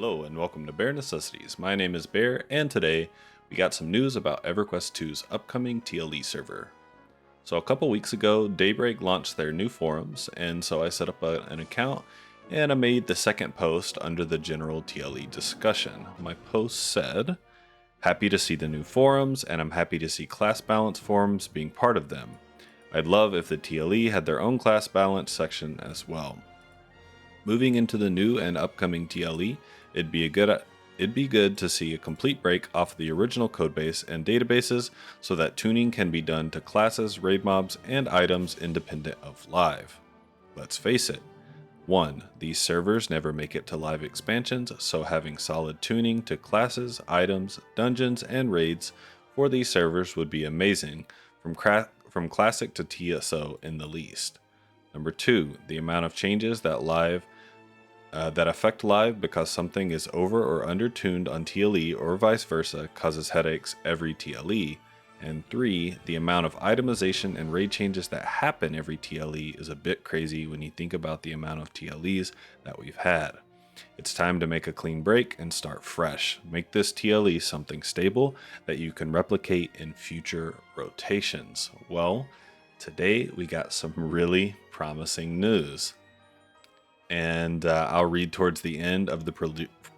Hello and welcome to Bear Necessities. My name is Bear, and today we got some news about Everquest 2's upcoming TLE server. So a couple weeks ago, Daybreak launched their new forums, and so I set up an account and I made the second post under the general TLE discussion. My post said, "Happy to see the new forums, and I'm happy to see class balance forums being part of them. I'd love if the TLE had their own class balance section as well. Moving into the new and upcoming TLE, it'd be good to see a complete break off the original codebase and databases so that tuning can be done to classes, raid mobs, and items independent of live. Let's face it, 1. These servers never make it to live expansions, so having solid tuning to classes, items, dungeons, and raids for these servers would be amazing, from classic to TSO in the least. Number 2. The amount of changes that affect live because something is over or under tuned on TLE or vice versa causes headaches every TLE. And 3, the amount of itemization and raid changes that happen every TLE is a bit crazy when you think about the amount of TLEs that we've had. It's time to make a clean break and start fresh. Make this TLE something stable that you can replicate in future rotations." Well, today we got some really promising news. And I'll read towards the end of the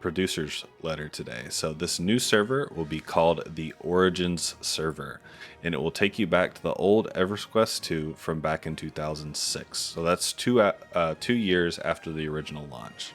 producer's letter today. So this new server will be called the Origins server, and it will take you back to the old Everquest 2 from back in 2006. So that's 2 years after the original launch.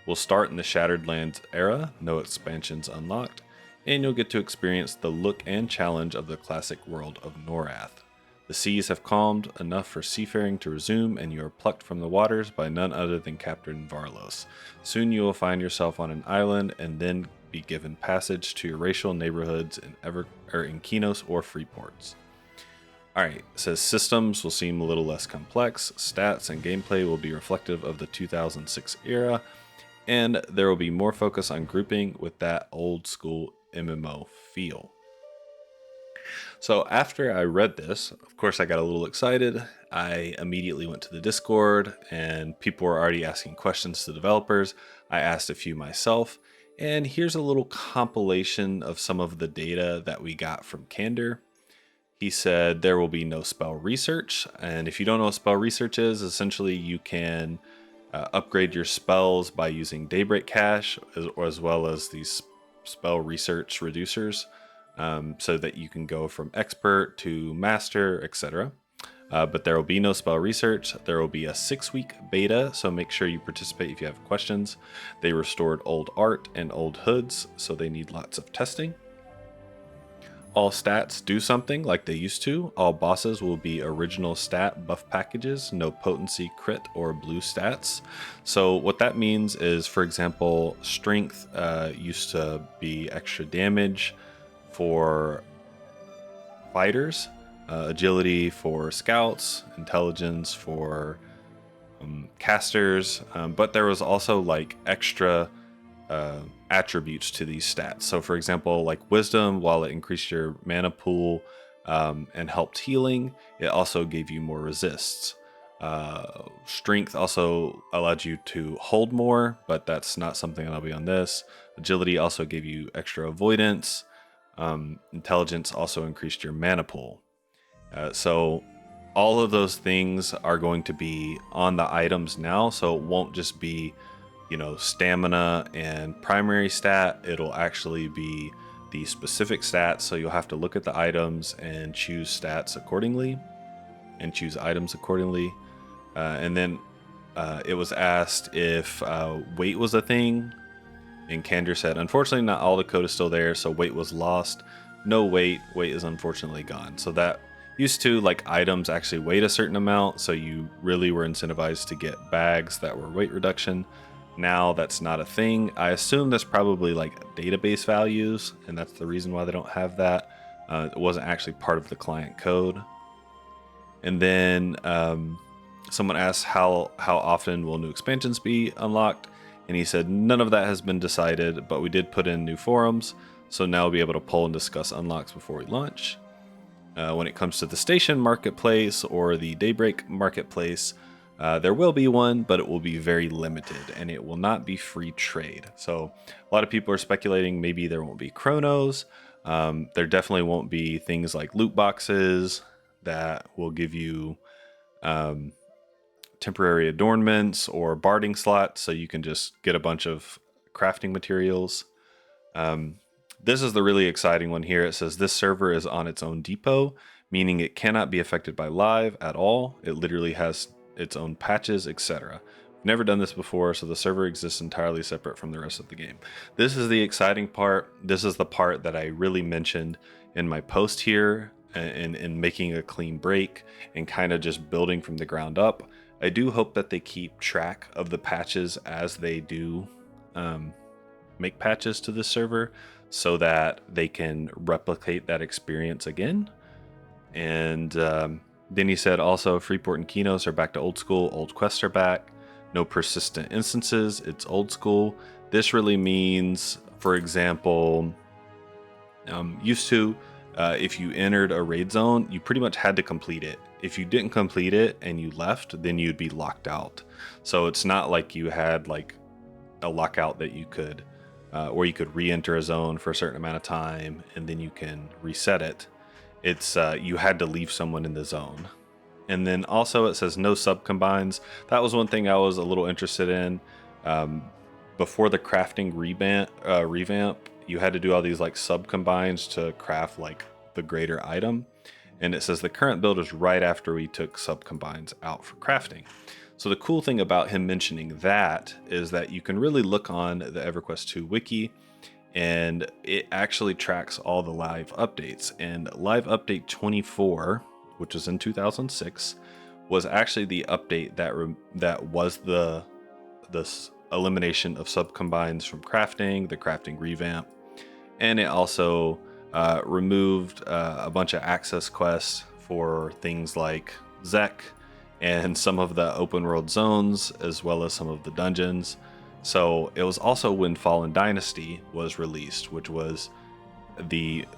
We'll start in the Shattered Lands era, no expansions unlocked, and you'll get to experience the look and challenge of the classic world of Norath. The seas have calmed enough for seafaring to resume, and you are plucked from the waters by none other than Captain Varlos. Soon you will find yourself on an island and then be given passage to your racial neighborhoods in Kinos or Freeports. Alright, it says systems will seem a little less complex, stats and gameplay will be reflective of the 2006 era, and there will be more focus on grouping with that old school MMO feel. So after I read this, of course, I got a little excited. I immediately went to the Discord and people were already asking questions to developers. I asked a few myself, and here's a little compilation of some of the data that we got from Candor. He said there will be no spell research, and if you don't know what spell research is, essentially you can upgrade your spells by using Daybreak Cache as well as these spell research reducers. So that you can go from expert to master, etc. But there will be no spell research. There will be a 6-week beta, so make sure you participate if you have questions. They restored old art and old hoods, so they need lots of testing. All stats do something like they used to. All bosses will be original stat buff packages, no potency, crit, or blue stats. So what that means is, for example, strength used to be extra damage for fighters, agility for scouts, intelligence for casters, but there was also like extra attributes to these stats. So for example, like wisdom, while it increased your mana pool and helped healing, it also gave you more resists. Strength also allowed you to hold more, but that's not something that'll be on this. Agility also gave you extra avoidance. Intelligence also increased your mana pool. So all of those things are going to be on the items now, so it won't just be, stamina and primary stat. It'll actually be the specific stats, so you'll have to look at the items and choose stats accordingly and choose items accordingly. And then it was asked if weight was a thing. And Candor said, unfortunately, not all the code is still there, so weight was lost. No weight. Weight is unfortunately gone. So that used to, like, items actually weighed a certain amount, so you really were incentivized to get bags that were weight reduction. Now that's not a thing. I assume that's probably like database values, and that's the reason why they don't have that. It wasn't actually part of the client code. And then someone asked how often will new expansions be unlocked? And he said none of that has been decided, but we did put in new forums, so now we'll be able to poll and discuss unlocks before we launch. When it comes to the station marketplace or the Daybreak marketplace, There will be one, but it will be very limited and it will not be free trade. So a lot of people are speculating maybe there won't be chronos. There definitely won't be things like loot boxes that will give you temporary adornments or barding slots so you can just get a bunch of crafting materials. This is the really exciting one here. It says this server is on its own depot, meaning it cannot be affected by live at all. It literally has its own patches, etc. Never done this before, so the server exists entirely separate from the rest of the game. This is the exciting part. This is the part that I really mentioned in my post here, in making a clean break and kind of just building from the ground up. I do hope that they keep track of the patches as they do make patches to this server so that they can replicate that experience again. And then he said also Freeport and Kinos are back to old school. Old quests are back. No persistent instances. It's old school. This really means, for example, used to, if you entered a raid zone, you pretty much had to complete it. If you didn't complete it and you left, then you'd be locked out. So it's not like you had like a lockout that you could, or you could re-enter a zone for a certain amount of time and then you can reset it. It's you had to leave someone in the zone. And then also it says no sub combines. That was one thing I was a little interested in. Before the crafting revamp, you had to do all these like sub combines to craft like the greater item. And it says the current build is right after we took sub combines out for crafting. So the cool thing about him mentioning that is that you can really look on the EverQuest 2 wiki and it actually tracks all the live updates. And live update 24, which was in 2006, was actually the update that was the elimination of sub combines from crafting, the crafting revamp, and it also removed a bunch of access quests for things like Zek and some of the open world zones, as well as some of the dungeons. So it was also when Fallen Dynasty was released, which was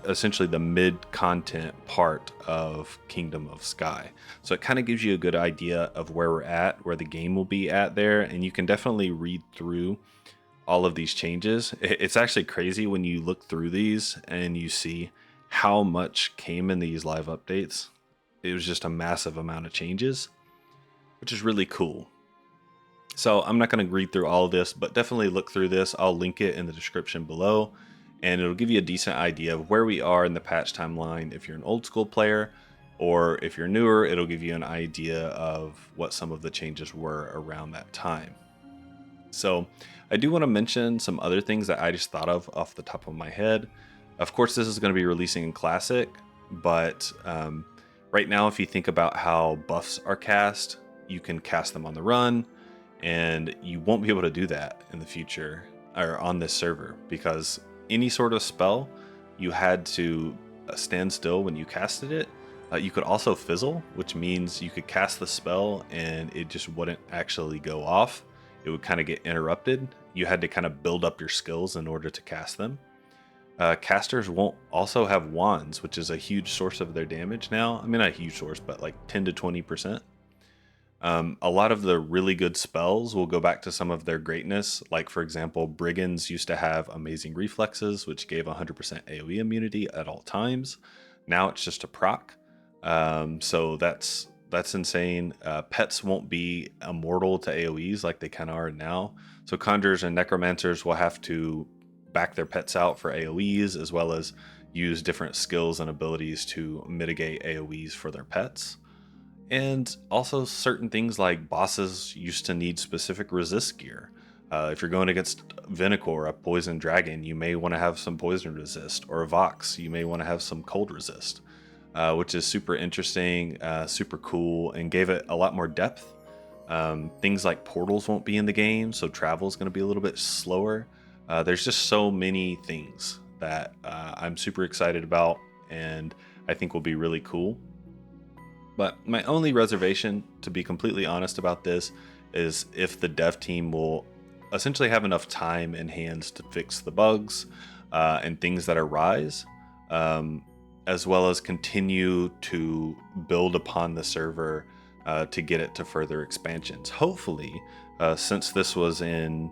essentially the mid-content part of Kingdom of Sky. So it kind of gives you a good idea of where we're at, where the game will be at there, and you can definitely read through all of these changes. It's actually crazy when you look through these and you see how much came in these live updates. It was just a massive amount of changes, which is really cool. So I'm not going to read through all of this, but definitely look through this. I'll link it in the description below, and it'll give you a decent idea of where we are in the patch timeline if you're an old school player, or if you're newer, it'll give you an idea of what some of the changes were around that time. So I do want to mention some other things that I just thought of off the top of my head. Of course, this is going to be releasing in Classic, but right now, if you think about how buffs are cast, you can cast them on the run, and you won't be able to do that in the future or on this server, because any sort of spell, you had to stand still when you casted it. You could also fizzle, which means you could cast the spell and it just wouldn't actually go off. It would kind of get interrupted. You had to kind of build up your skills in order to cast them. Casters won't also have wands, which is a huge source of their damage now. I mean, not a huge source, but like 10 to 20%. A lot of the really good spells will go back to some of their greatness. Like, for example, Brigands used to have amazing reflexes, which gave 100% AoE immunity at all times. Now it's just a proc. So that's insane. Pets won't be immortal to AoEs like they kind of are now. So Conjurers and Necromancers will have to back their pets out for AoEs, as well as use different skills and abilities to mitigate AoEs for their pets. And also certain things like bosses used to need specific resist gear. If you're going against Vinicor, a poison dragon, you may want to have some poison resist, or Vox, you may want to have some cold resist, which is super interesting, super cool, and gave it a lot more depth. Things like portals won't be in the game, so travel is going to be a little bit slower. There's just so many things that I'm super excited about, and I think will be really cool. But my only reservation, to be completely honest about this, is if the dev team will essentially have enough time and hands to fix the bugs and things that arise, as well as continue to build upon the server to get it to further expansions. Hopefully, since this was in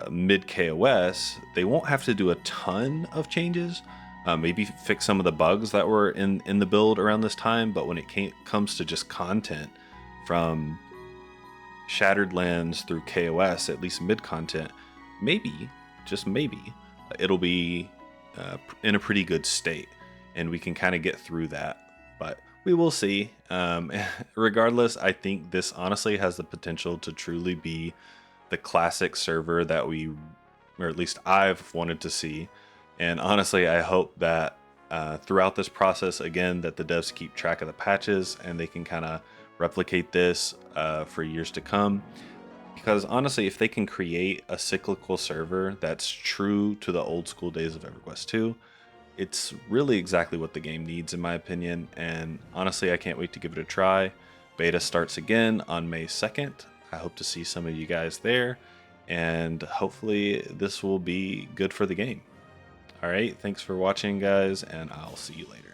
mid KOS, they won't have to do a ton of changes. Maybe fix some of the bugs that were in the build around this time, but when it comes to just content from Shattered Lands through KOS, at least mid-content, maybe, just maybe, it'll be in a pretty good state, and we can kind of get through that. But we will see. Regardless, I think this honestly has the potential to truly be the classic server that we, or at least I've wanted to see. And honestly, I hope that throughout this process, again, that the devs keep track of the patches and they can kind of replicate this for years to come. Because honestly, if they can create a cyclical server that's true to the old school days of EverQuest 2, it's really exactly what the game needs, in my opinion. And honestly, I can't wait to give it a try. Beta starts again on May 2nd. I hope to see some of you guys there, and hopefully this will be good for the game. All right, thanks for watching, guys, and I'll see you later.